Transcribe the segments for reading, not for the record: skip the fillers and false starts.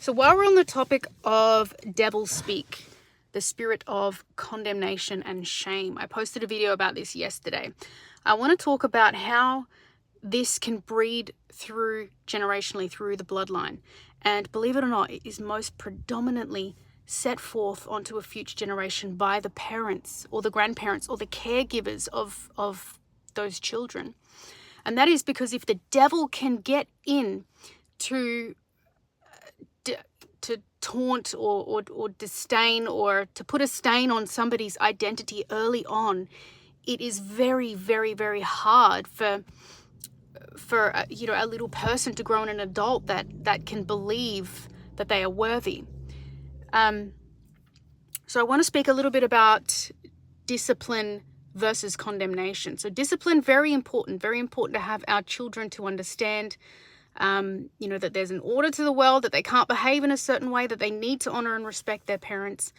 So while we're on the topic of devil speak, the spirit of condemnation and shame, I posted a video about this yesterday. I want to talk about how this can breed through generationally through the bloodline. And believe it or not, it is most predominantly set forth onto a future generation by the parents or the grandparents or the caregivers of those children. And that is because if the devil can get in to taunt or disdain or to put a stain on somebody's identity early on, it is very, very, very hard for a little person to grow in an adult that can believe that they are worthy. So I want to speak a little bit about discipline versus condemnation. So discipline, very important to have our children to understand, that there's an order to the world, that they can't behave in a certain way, that they need to honor and respect their parents.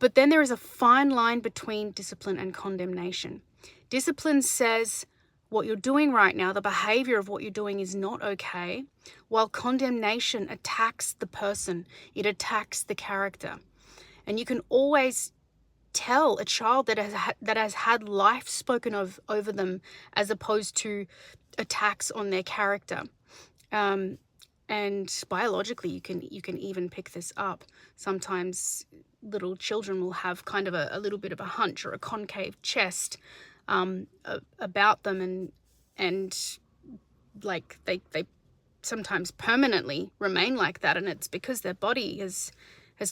But then there is a fine line between discipline and condemnation. Discipline says what you're doing right now, the behavior of what you're doing is not okay, while condemnation attacks the person, it attacks the character. And you can always tell a child that has had life spoken of over them as opposed to attacks on their character. And biologically, you can even pick this up. Sometimes little children will have kind of a little bit of a hunch or a concave chest about them, and like they sometimes permanently remain like that, and it's because their body has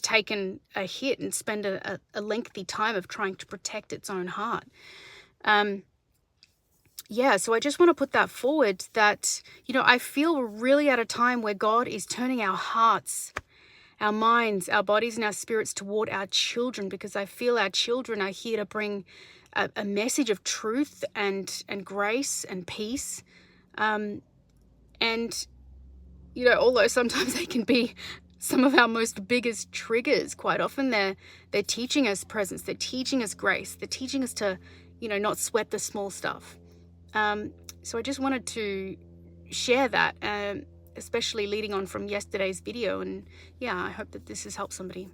taken a hit and spent a lengthy time of trying to protect its own heart. So I just want to put that forward that, I feel we're really at a time where God is turning our hearts, our minds, our bodies and our spirits toward our children, because I feel our children are here to bring a message of truth and grace and peace. Although sometimes they can be some of our most biggest triggers, quite often they're teaching us presence, they're teaching us grace, they're teaching us to, not sweat the small stuff. So I just wanted to share that, especially leading on from yesterday's video. And I hope that this has helped somebody.